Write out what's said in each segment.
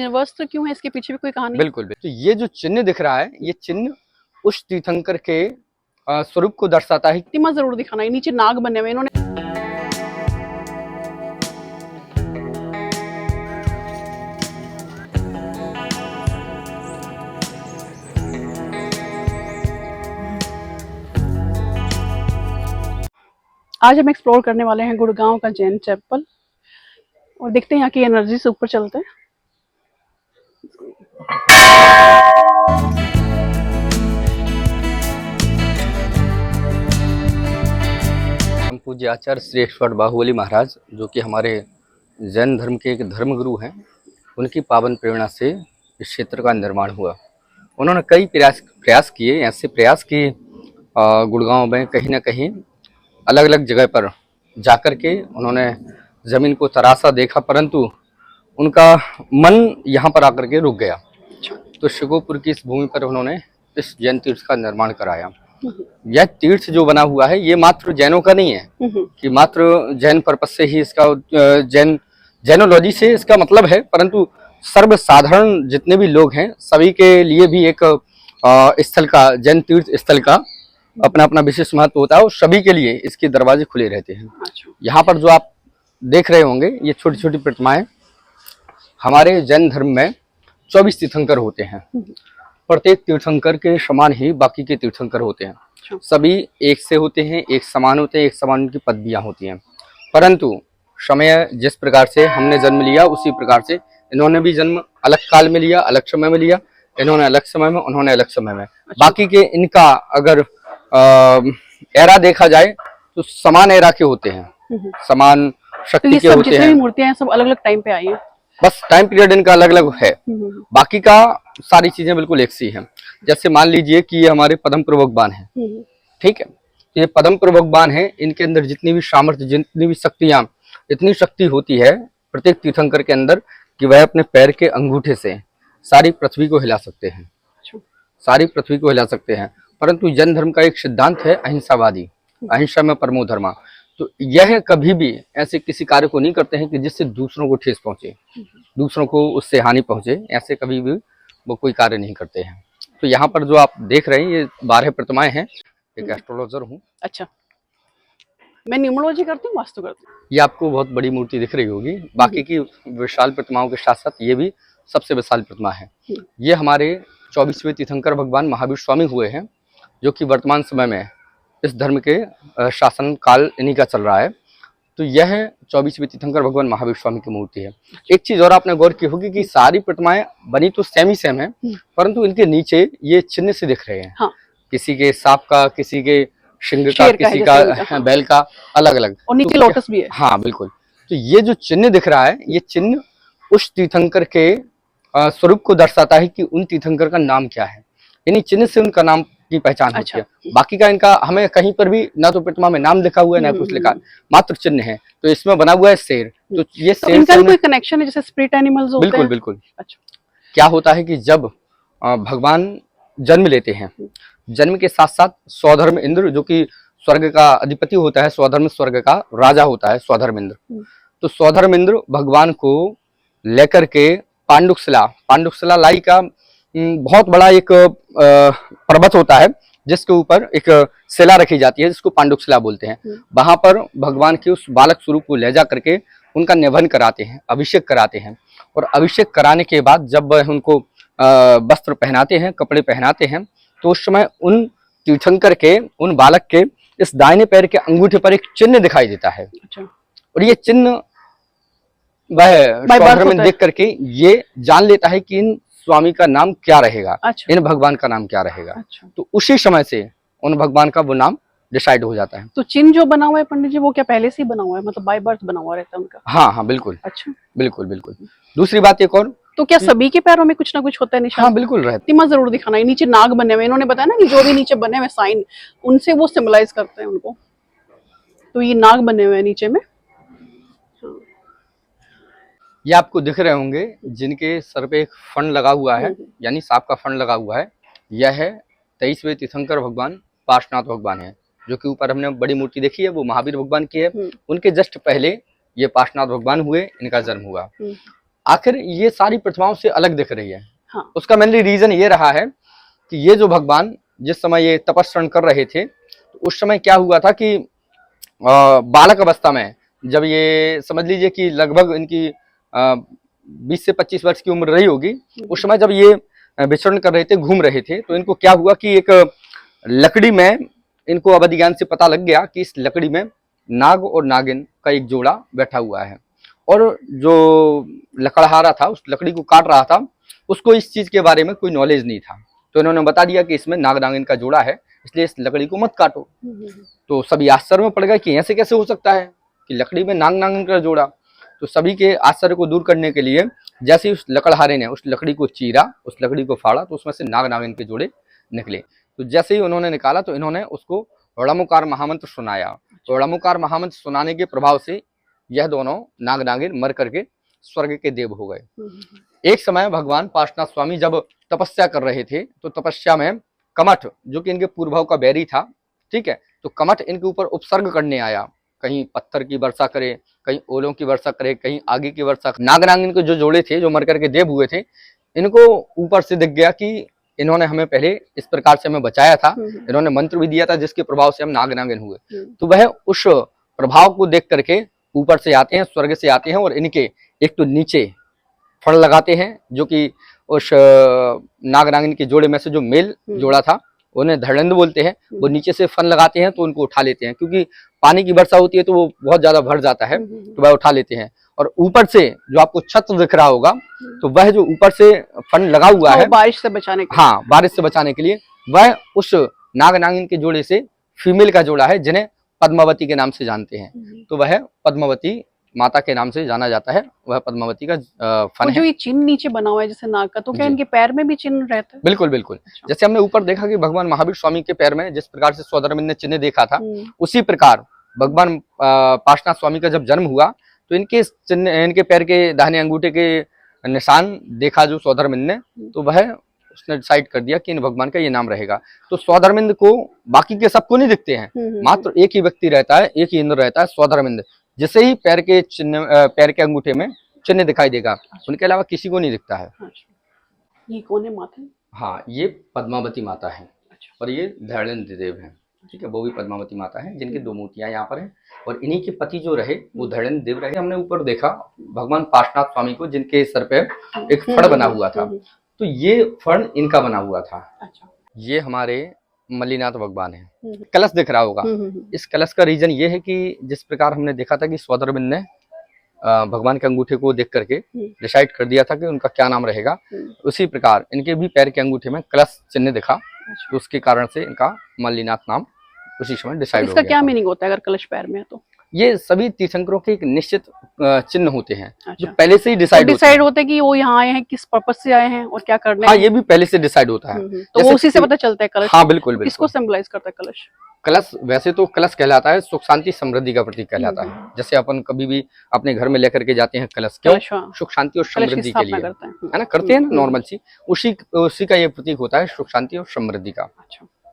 वस्त्र क्यों है, इसके पीछे भी कोई कहानी? बिल्कुल तो ये जो चिन्ह दिख रहा है, ये चिन्ह उस तीर्थंकर के स्वरूप को दर्शाता है। प्रतिमा जरूर दिखाना है, नीचे नाग बने हुए इन्होंने। आज हम एक्सप्लोर करने वाले हैं गुड़गांव का जैन टेम्पल और देखते हैं यहाँ की एनर्जी से ऊपर चलते हैं। हम पूज्य आचार्य श्री 108 बाहुबली महाराज, जो कि हमारे जैन धर्म के एक धर्मगुरु हैं, उनकी पावन प्रेरणा से इस क्षेत्र का निर्माण हुआ। उन्होंने कई प्रयास किए, ऐसे प्रयास कि गुड़गांव में कहीं ना कहीं अलग अलग जगह पर जाकर के उन्होंने ज़मीन को तरासा, देखा, परंतु उनका मन यहाँ पर आकर के रुक गया। तो शिकोपुर की इस भूमि पर उन्होंने इस जैन तीर्थ का निर्माण कराया। यह तीर्थ जो बना हुआ है, ये मात्र जैनों का नहीं है कि मात्र जैन पर्पस से ही इसका जैनोलॉजी से इसका मतलब है, परंतु सर्वसाधारण जितने भी लोग हैं सभी के लिए भी एक स्थल का, जैन तीर्थ स्थल का अपना अपना विशेष महत्व होता है और सभी के लिए इसके दरवाजे खुले रहते हैं। यहाँ पर जो आप देख रहे होंगे, ये छोटी छोटी प्रतिमाएं, हमारे जैन धर्म में 24 तीर्थंकर होते हैं। प्रत्येक तीर्थंकर के समान ही बाकी के तीर्थंकर होते हैं। सभी एक से होते हैं, एक समान होते हैं, एक समान उनकी पदवियां होती हैं। परंतु समय जिस प्रकार से हमने जन्म लिया, उसी प्रकार से इन्होंने भी जन्म अलग काल में लिया, अलग समय में लिया। इन्होंने अलग समय में, उन्होंने अलग समय में। बाकी के इनका अगर एरा देखा जाए तो समान एरा के होते हैं, समान शक्ति के होते हैं। मूर्तियां सब अलग अलग टाइम पे आई हैं, बस टाइम पीरियड इनका अलग अलग है। बाकी का सारी चीजें बिल्कुल एक सी हैं। जैसे मान लीजिए कि ये हमारे पद्मपुर भगवान है, ठीक है। ये पद्मपुर भगवान है, इनके अंदर जितनी भी सामर्थ्य, जितनी भी शक्तियां, इतनी शक्ति होती है प्रत्येक तीर्थंकर के अंदर कि वह अपने पैर के अंगूठे से सारी पृथ्वी को हिला सकते हैं, सारी पृथ्वी को हिला सकते हैं। परंतु जैन धर्म का एक सिद्धांत है अहिंसावादी, अहिंसा में परमो धर्मा। तो यह कभी भी ऐसे किसी कार्य को नहीं करते हैं कि जिससे दूसरों को ठेस पहुंचे, दूसरों को उससे हानि पहुंचे, ऐसे कभी भी वो कोई कार्य नहीं करते हैं। तो यहाँ पर जो आप देख रहे हैं, ये 12 प्रतिमाएं हैं। एक एस्ट्रोलॉजर हूँ। अच्छा, मैं न्यूमरोलॉजी करती हूँ, वास्तु करती हूँ। ये आपको बहुत बड़ी मूर्ति दिख रही होगी। बाकी की विशाल प्रतिमाओं के साथ साथ ये भी सबसे विशाल प्रतिमा है। ये हमारे 24वें तीर्थंकर भगवान महावीर स्वामी हुए हैं, जो कि वर्तमान समय में इस धर्म के शासन काल इन्हीं का चल रहा है। तो यह 24वें तीर्थंकर भगवान महावीर स्वामी की मूर्ति है। एक चीज और आपने गौर की होगी कि सारी प्रतिमाएं बनी तो सेम ही सेम है, परंतु इनके नीचे ये चिन्ह से दिख रहे हैं। हाँ। किसी के सांप का, किसी के सिंह का, किसी का बैल का, अलग अलग, और नीचे लोटस भी है। हाँ बिल्कुल। तो ये जो चिन्ह दिख रहा है, ये चिन्ह उस तीर्थंकर के स्वरूप को दर्शाता है कि उन तीर्थंकर का नाम क्या है। यानी चिन्ह से उनका नाम की पहचान होती है। बाकी का इनका हमें कहीं पर भी ना तो प्रतिमा में नाम लिखा हुआ है, ना कुछ लिखा, मात्र चिन्ह है। तो इसमें बना हुआ है शेर। तो ये शेर इनका कोई कनेक्शन है, जैसे स्पिरिट एनिमल्स होते हैं? बिल्कुल बिल्कुल। अच्छा, क्या होता है कि जब भगवान जन्म लेते हैं, जन्म के साथ साथ स्वधर्म इंद्र, जो कि स्वर्ग का अधिपति होता है, स्वधर्म स्वर्ग का राजा होता है स्वधर्म इंद्र। तो स्वधर्म इंद्र भगवान को लेकर के पांडुकशिला लाई का बहुत बड़ा एक पर्वत होता है, जिसके ऊपर एक शिला रखी जाती है, जिसको पांडुकशिला बोलते हैं। वहां पर भगवान के उस बालक स्वरूप को ले जा करके उनका निधन कराते हैं, अभिषेक कराते हैं। और अभिषेक कराने के बाद जब वह उनको वस्त्र पहनाते हैं, कपड़े पहनाते हैं, तो उस समय उन तीर्थंकर के, उन बालक के इस दाहिने पैर के अंगूठे पर एक चिन्ह दिखाई देता है। और ये चिन्ह वह में देख करके ये जान लेता है कि इन स्वामी का नाम क्या रहेगा। अच्छा। इन भगवान का नाम क्या रहेगा। अच्छा। तो उसी समय से उन भगवान का वो नाम डिसाइड हो जाता है। तो चिन्ह जो बना हुआ है पंडित जी, वो क्या पहले से ही बना हुआ है, मतलब बाय बर्थ बना हुआ रहता है उनका? हाँ हाँ बिल्कुल। अच्छा, बिल्कुल बिल्कुल। दूसरी बात एक और, तो क्या सभी के पैरों में कुछ ना कुछ होता है निशान? हाँ बिल्कुल रहता है। प्रतिमा जरूर दिखाना है, नीचे नाग बने हुए, इन्होंने बताया ना कि जो भी नीचे बने हुए साइन, उनसे वो सिम्बलाइज करते हैं उनको। तो ये नाग बने हुए हैं नीचे में। ये आपको दिख रहे होंगे, जिनके सर पे एक फण लगा हुआ है, यानी सांप का फण लगा हुआ है। यह है 23वें तीर्थंकर भगवान पार्श्वनाथ भगवान है। जो कि ऊपर हमने बड़ी मूर्ति देखी है, वो महावीर भगवान की है। उनके जस्ट पहले ये पार्श्वनाथ भगवान हुए, इनका जन्म हुआ। आखिर ये सारी प्रतिमाओं से अलग दिख रही है। हाँ। उसका मेनली रीजन ये रहा है कि ये जो भगवान जिस समय ये तपस्रण कर रहे थे, तो उस समय क्या हुआ था कि बालक अवस्था में, जब ये समझ लीजिए कि लगभग इनकी 20 से 25 वर्ष की उम्र रही होगी, उस समय जब ये विचरण कर रहे थे, घूम रहे थे, तो इनको क्या हुआ कि एक लकड़ी में इनको अवधि ज्ञान से पता लग गया कि इस लकड़ी में नाग और नागिन का एक जोड़ा बैठा हुआ है, और जो लकड़हारा था उस लकड़ी को काट रहा था, उसको इस चीज के बारे में कोई नॉलेज नहीं था। तो इन्होंने बता दिया कि इसमें नाग नागिन का जोड़ा है, इसलिए इस लकड़ी को मत काटो। तो सभी आश्चर्य में पड़ गए कि ऐसे कैसे हो सकता है कि लकड़ी में नाग नागिन का जोड़ा। तो सभी के आश्चर्य को दूर करने के लिए जैसे उस लकड़हारे ने उस लकड़ी को चीरा, उस लकड़ी को फाड़ा, तो उसमें से नाग नागिन के जोड़े निकले। तो जैसे ही उन्होंने निकाला तो इन्होंने उसको रणमुकार महामंत्र सुनाया। तो रणमुकार महामंत्र सुनाने के प्रभाव से यह दोनों नाग नागिन मर करके स्वर्ग के देव हो गए। एक समय भगवान पार्श्वनाथ स्वामी जब तपस्या कर रहे थे, तो तपस्या में कमठ, जो कि इनके पूर्वभाव का बैरी था, ठीक है, तो कमठ इनके ऊपर उपसर्ग करने आया। कहीं पत्थर की वर्षा करे, कहीं ओलों की वर्षा करे, कहीं आगे की वर्षा। नाग नागिन के जो जोड़े थे, जो मर करके देव हुए थे, इनको ऊपर से दिख गया कि इन्होंने हमें पहले इस प्रकार से हमें बचाया था, इन्होंने मंत्र भी दिया था जिसके प्रभाव से हम नाग नागिन हुए। तो वह उस प्रभाव को देख करके ऊपर से आते हैं, स्वर्ग से आते हैं, और इनके एक तो नीचे फण लगाते हैं, जो कि उस नाग नागिन के जोड़े में से जो मेल जोड़ा था उन्हें धड़ेंद्र बोलते हैं, वो नीचे से फन लगाते हैं तो उनको उठा लेते हैं, क्योंकि पानी की वर्षा होती है तो वो बहुत ज्यादा भर जाता है, तो वह उठा लेते हैं। और ऊपर से जो आपको छत्र दिख रहा होगा, तो वह जो ऊपर से फन लगा हुआ है बारिश से बचाने के, हाँ, बारिश से बचाने के लिए, वह उस नाग नागिन के जोड़े से फीमेल का जोड़ा है, जिन्हें पद्मावती के नाम से जानते हैं। तो वह पद्मावती माता के नाम से जाना जाता है, वह पद्मावती का फन जो ये चिन्ह नीचे बना हुआ है जैसे नाग का, तो क्या इनके पैर में भी चिन्ह रहता है? बिल्कुल बिल्कुल। अच्छा। जैसे हमने ऊपर देखा कि भगवान महावीर स्वामी के पैर में जिस प्रकार से स्वधर्मिंद ने चिन्ह देखा था, उसी प्रकार भगवान पार्श्वनाथ स्वामी का जब जन्म हुआ, तो इनके चिन्ह, इनके पैर के दाहिने अंगूठे के निशान देखा जो स्वधर्मिंद ने, तो वह उसने डिसाइड कर दिया कि इन भगवान का ये नाम रहेगा। तो स्वधर्मिंद को बाकी के सबको नहीं दिखते हैं, मात्र एक ही व्यक्ति रहता है, एक ही इंद्र रहता है, स्वधर्मिंद। जिसे ही पैर के चिन्ह, पैर के अंगूठे में चिन्ह दिखाई देगा, उनके अलावा किसी को नहीं दिखता है। ये कौन है माता? हाँ, ये पद्मावती माता है, और ये धैर्येंद्र देव हैं, ठीक है, वो भी पद्मावती माता है, जिनकी दो मूर्तियां यहाँ पर हैं, और इन्हीं के पति जो रहे वो धैर्येंद्र देव रहे। हमने ऊपर देखा भगवान पार्श्वनाथ स्वामी को, जिनके सर पे एक फण बना हुआ था, तो ये फण इनका बना हुआ था। ये हमारे मल्लीनाथ भगवान है। कलश दिख रहा होगा, इस कलश का रीजन ये है कि जिस प्रकार हमने देखा था कि स्वधर्मिंद ने भगवान के अंगूठे को देख करके डिसाइड कर दिया था कि उनका क्या नाम रहेगा, उसी प्रकार इनके भी पैर के अंगूठे में कलश चिन्ह दिखा, तो उसके कारण से इनका मल्लीनाथ नाम उसी समय डिसाइड हो गया। इसका क्या मीनिंग होता है अगर कलश पैर में है? तो ये सभी तीर्थंकरों के एक निश्चित चिन्ह होते हैं, जो पहले से ही डिसाइड होते हैं कि वो यहाँ आए हैं, किस पर्पज से आए हैं और क्या करने। हाँ, ये भी पहले से डिसाइड होता है, तो वो उसी से पता चलता है कलश। हाँ बिल्कुल बिल्कुल। किसको सिंबलाइज करता है कलश? कलश वैसे तो कलश कहलाता है सुख शांति समृद्धि का प्रतीक कहलाता है। जैसे अपन कभी भी अपने घर में लेकर के जाते हैं कलश, क्यों? सुख शांति और समृद्धि के लिए, है ना, करते हैं ना, नॉर्मल सी, उसी का ये प्रतीक होता है, सुख शांति और समृद्धि का।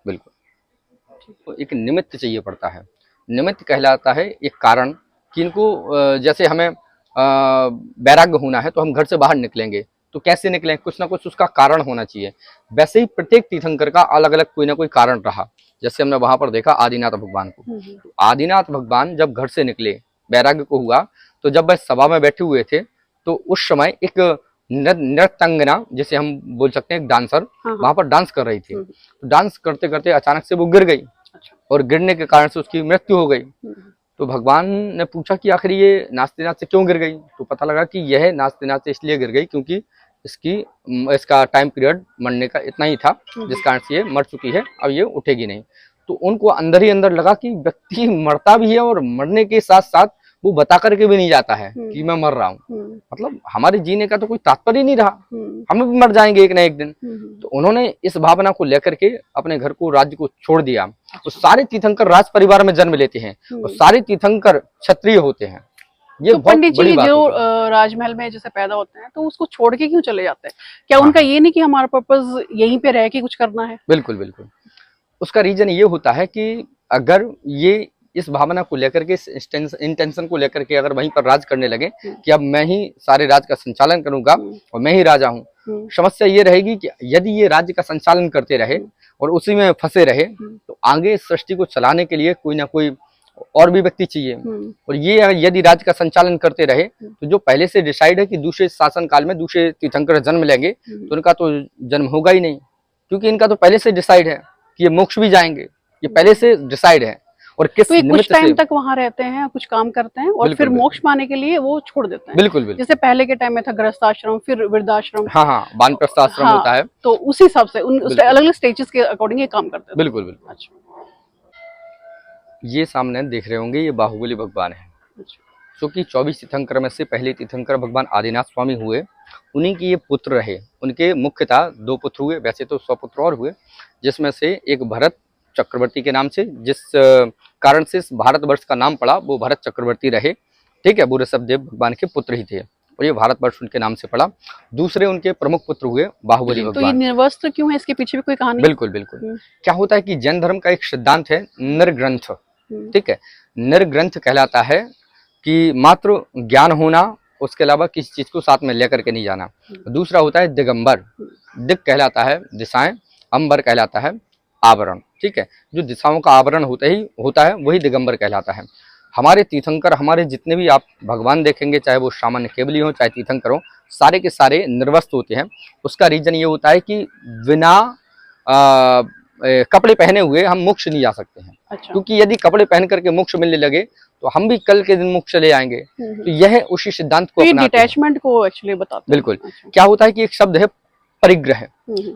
बिल्कुल। तो एक निमित्त चाहिए पड़ता है, निमित्त कहलाता है एक कारण, कि इनको जैसे हमें वैराग्य होना है तो हम घर से बाहर निकलेंगे, तो कैसे निकलें, कुछ ना कुछ उसका कारण होना चाहिए। वैसे ही प्रत्येक तीर्थंकर का अलग अलग कोई ना कोई कारण रहा। जैसे हमने वहां पर देखा आदिनाथ भगवान को, तो आदिनाथ भगवान जब घर से निकले, वैराग्य को हुआ, तो जब वह सभा में बैठे हुए थे, तो उस समय एक नृत्यांगना, जैसे हम बोल सकते हैं एक डांसर, वहां पर डांस कर रही थी। तो डांस करते करते अचानक से वो गिर गई, और गिरने के कारण से उसकी मृत्यु हो गई। तो भगवान ने पूछा कि आखिर ये नाचते नाचते क्यों गिर गई? तो पता लगा कि यह नाचते नाचते इसलिए गिर गई क्योंकि इसका टाइम पीरियड मरने का इतना ही था, जिस कारण से ये मर चुकी है, अब ये उठेगी नहीं। तो उनको अंदर ही अंदर लगा कि व्यक्ति मरता भी है और मरने के साथ साथ वो बता करके भी नहीं जाता है कि मैं मर रहा हूँ, मतलब हमारे जीने का तो कोई तात्पर्य नहीं रहा, हम भी मर जाएंगे एक ना एक दिन। तो उन्होंने इस भावना को लेकर के अपने घर को, राज्य को छोड़ दिया। तो सारे तीर्थंकर राज परिवार में जन्म लेते हैं, और सारे तीर्थंकर क्षत्रिय होते हैं। ये तो पंडित जी जो राजमहल में जैसे पैदा होते हैं, तो उसको छोड़ के क्यों चले जाते हैं? क्या उनका ये नहीं कि हमारा पर्पस यहीं पे रह के कुछ करना है? बिल्कुल बिल्कुल। उसका रीजन ये होता है कि अगर ये इस भावना को लेकर के, इस इंटेंशन को लेकर के अगर वहीं पर राज करने लगे कि अब मैं ही सारे राज्य का संचालन करूंगा और मैं ही राजा हूँ, समस्या ये रहेगी कि यदि ये राज्य का संचालन करते रहे और उसी में फंसे रहे तो आगे सृष्टि को चलाने के लिए कोई ना कोई और भी व्यक्ति चाहिए। और ये यदि राज्य का संचालन करते रहे तो जो पहले से डिसाइड है कि दूसरे शासन काल में दूसरे तीर्थंकर जन्म लेंगे तो उनका तो जन्म होगा ही नहीं, क्योंकि इनका तो पहले से डिसाइड है कि ये मोक्ष भी जाएंगे, ये पहले से डिसाइड है। और किस तो ये कुछ निमित्त टाइम से तक वहां रहते हैं, कुछ काम करते हैं और बिल्कुल, फिर बिल्कुल। मोक्ष पाने के लिए वो छोड़ देते हैं। बिल्कुल बिल्कुल, जैसे पहले के टाइम में था गृहस्थाश्रम, फिर वृद्धाश्रम। हाँ हाँ, वानप्रस्थ आश्रम हाँ, होता है। तो उसी हिसाब से उन बिल्कुल। अलग अलग स्टेजेस के अकॉर्डिंग ये काम करते हैं। बिल्कुल बिल्कुल। अच्छा ये सामने देख रहे होंगे, ये बाहुबली भगवान है, अच्छा जो कि 24 तीर्थंकर में से पहले तीर्थंकर भगवान आदिनाथ स्वामी हुए। उन्हीं की ये पुत्र रहे। उनके मुख्यतः 2 पुत्र हुए, वैसे तो 100 पुत्र और हुए, जिसमें से एक भरत चक्रवर्ती के नाम से, जिस कारण से इस भारतवर्ष का नाम पड़ा वो भरत चक्रवर्ती रहे। ठीक है, वो ऋषभदेव भगवान के पुत्र ही थे और ये भारतवर्ष उनके नाम से पड़ा। दूसरे उनके प्रमुख पुत्र हुए बाहुबली तो ये भगवान। निर्वस्त्र क्यों है, इसके पीछे भी कोई कहानी? बिल्कुल बिल्कुल। क्या होता है कि जैन धर्म का एक सिद्धांत है निर्ग्रंथ। ठीक है, निर्ग्रंथ कहलाता है कि मात्र ज्ञान होना, उसके अलावा किसी चीज को साथ में लेकर के नहीं जाना। दूसरा होता है दिगंबर। दिग कहलाता है दिशाएं, अंबर कहलाता है आवरण। ठीक है, जो दिशाओं का आवरण होता है वही दिगंबर कहलाता है। हमारे तीर्थंकर, हमारे जितने भी आप भगवान देखेंगे, चाहे वो सामान्य केवली हो चाहे तीर्थंकर हो, सारे के सारे निर्वस्त्र होते हैं। उसका रीजन ये होता है कि बिना कपड़े पहने हुए हम मोक्ष नहीं जा सकते हैं। अच्छा। क्योंकि यदि कपड़े पहन करके मोक्ष मिलने लगे तो हम भी कल के दिन मोक्ष चले जाएंगे। तो यह उसी सिद्धांत को तो ये अपनाते हैं। डिटैचमेंट को एक्चुअली बताते हैं। बिल्कुल। अच्छा। क्या होता है कि एक शब्द है परिग्रह।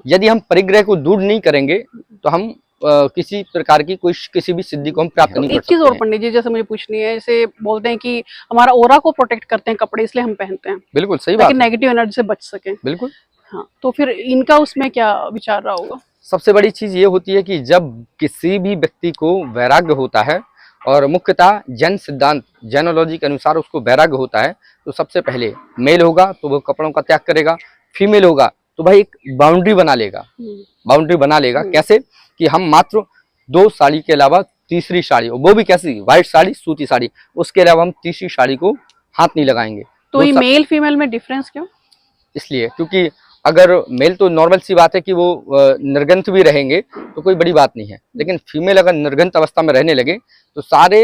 यदि हम परिग्रह को दूर नहीं करेंगे तो हम किसी प्रकार की किसी भी सिद्धि को हम प्राप्त नहीं कर एक सकते चीज और हैं। पंडित जी, जैसे मुझे पूछनी है, जैसे बोलते हैं कि हमारा ऑरा को प्रोटेक्ट करते हैं कपड़े, इसलिए हम पहनते हैं, बिल्कुल सही ताकि बात है। नेगेटिव एनर्जी से बच सके। बिल्कुल। हाँ, तो फिर इनका उसमें क्या विचार रहा होगा? सबसे बड़ी चीज ये होती है कि जब किसी भी व्यक्ति को वैराग्य होता है, और मुख्यतः जैन सिद्धांत जैनोलॉजी के अनुसार उसको वैराग्य होता है, तो सबसे पहले मेल होगा तो वो कपड़ों का त्याग करेगा, फीमेल होगा तो भाई एक बाउंड्री बना लेगा। बाउंड्री बना लेगा कैसे कि हम मात्र 2 साड़ी के अलावा तीसरी साड़ी, वो भी कैसी, व्हाइट साड़ी, सूती साड़ी, उसके अलावा हम तीसरी साड़ी को हाथ नहीं लगाएंगे। तो ये मेल फीमेल में डिफरेंस क्यों? इसलिए क्योंकि अगर मेल तो नॉर्मल सी बात है कि वो निर्गंथ भी रहेंगे तो कोई बड़ी बात नहीं है, लेकिन फीमेल अगर निर्गंथ अवस्था में रहने लगे तो सारे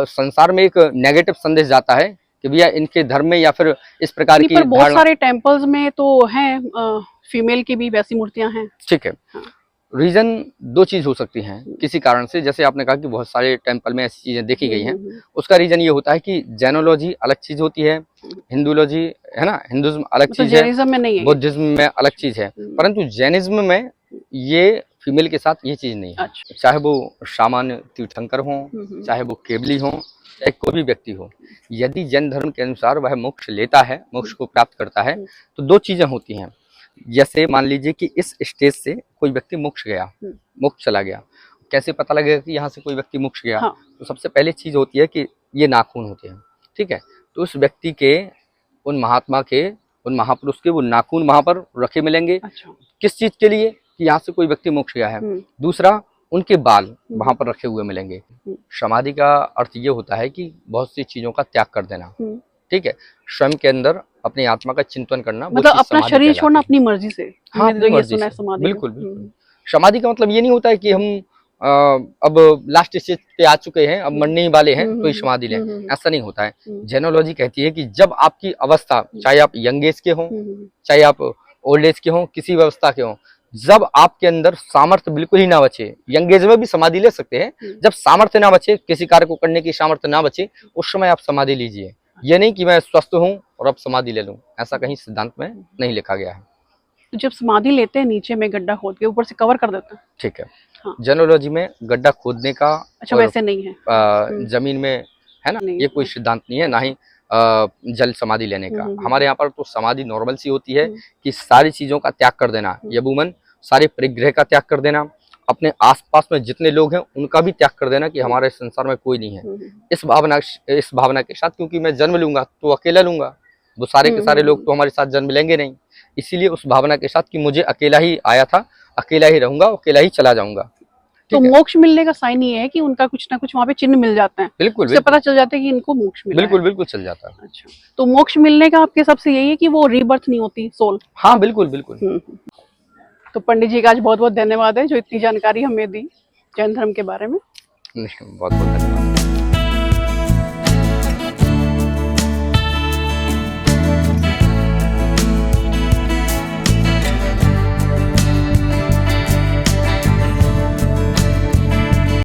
संसार में एक नेगेटिव संदेश जाता है कि भैया इनके धर्म में या फिर इस प्रकार की पर बहुत सारे टेम्पल्स में तो हैं फीमेल की भी वैसी मूर्तियां हैं। ठीक है। हाँ। रीजन 2 चीज हो सकती हैं किसी कारण से, जैसे आपने कहा कि बहुत सारे टेम्पल में ऐसी चीजें देखी गई हैं। उसका रीजन ये होता है कि जैनोलॉजी अलग चीज होती है, हिंदुलॉजी है ना, हिंदुज्म अलग चीज है, जैनिज्म में नहीं है, बुद्धिज्म में अलग चीज है, परंतु जैनिज्म में ये फीमेल के साथ ये चीज नहीं है। अच्छा। चाहे वो सामान्य तीर्थंकर हो, चाहे वो केवली हो, चाहे कोई भी व्यक्ति हो, यदि जैन धर्म के अनुसार वह मोक्ष लेता है, मोक्ष को प्राप्त करता है, तो 2 चीजें होती हैं। जैसे मान लीजिए कि इस स्टेज से कोई व्यक्ति मोक्ष गया, मोक्ष चला गया, कैसे पता लगेगा कि यहाँ से कोई व्यक्ति मोक्ष गया? हाँ। तो सबसे पहले चीज होती है कि ये नाखून होते हैं। ठीक है, तो उस व्यक्ति के, उन महात्मा के, उन महापुरुष के वो नाखून वहां पर रखे मिलेंगे। अच्छा। किस चीज के लिए? कि यहाँ से कोई व्यक्ति मोक्ष गया है। दूसरा, उनके बाल वहां पर रखे हुए मिलेंगे। समाधि का अर्थ ये होता है कि बहुत सी चीजों का त्याग कर देना। ठीक है, स्वयं के अंदर अपनी आत्मा का चिंतन करना, मतलब अपना शरीर छोड़ना अपनी मर्जी से। हाँ, अपनी मर्जी से। समाधि। बिल्कुल बिल्कुल। समाधि का मतलब ये नहीं होता है कि हम अब लास्ट स्टेज पे आ चुके हैं, अब मरने ही वाले हैं तो ही समाधि लें, ऐसा नहीं होता है। जैनोलॉजी कहती है कि जब आपकी अवस्था, चाहे आप यंग एज के हों, चाहे आप ओल्ड एज के हों, किसी भी अवस्था के हों, जब आपके अंदर सामर्थ्य बिल्कुल ही ना बचे, यंग एज में भी समाधि ले सकते हैं, जब सामर्थ्य ना बचे, किसी कार्य को करने की सामर्थ्य ना बचे, उस समय आप समाधि लीजिए। ये नहीं कि मैं स्वस्थ हूँ और अब समाधि ले लूं, ऐसा कहीं सिद्धांत में नहीं लिखा गया है। तो जब समाधि लेते हैं, नीचे में गड्ढा खोद के ऊपर से कवर कर देते हैं। ठीक है। हाँ। जैनोलॉजी में गड्ढा खोदने का, अच्छा, वैसे नहीं है जमीन में, है ना, ये कोई सिद्धांत नहीं है, ना ही जल समाधि लेने का। हमारे यहाँ पर तो समाधि नॉर्मल सी होती है कि सारी चीजों का त्याग कर देना, यबूमन सारे परिग्रह का त्याग कर देना, अपने आसपास में जितने लोग हैं उनका भी त्याग कर देना कि हमारे संसार में कोई नहीं है। इस भावना के साथ, क्योंकि मैं जन्म लूंगा तो अकेला लूंगा, वो सारे के सारे लोग तो हमारे साथ जन्म लेंगे नहीं, इसीलिए उस भावना के साथ कि मुझे अकेला ही आया था, अकेला ही रहूंगा, अकेला ही चला जाऊंगा। तो मोक्ष मिलने का साइन ये है कि उनका कुछ ना कुछ वहाँ पे चिन्ह मिल जाते हैं, बिल्कुल इससे पता चल जाता है कि इनको मोक्ष मिला बिल्कुल है। बिल्कुल चल जाता है। अच्छा, तो मोक्ष मिलने का आपके सबसे यही है कि वो रीबर्थ नहीं होती सोल। हाँ बिल्कुल बिल्कुल। तो पंडित जी का आज बहुत बहुत धन्यवाद है जो इतनी जानकारी हमें दी जैन धर्म के बारे में। नहीं, बहुत बहुत धन्यवाद।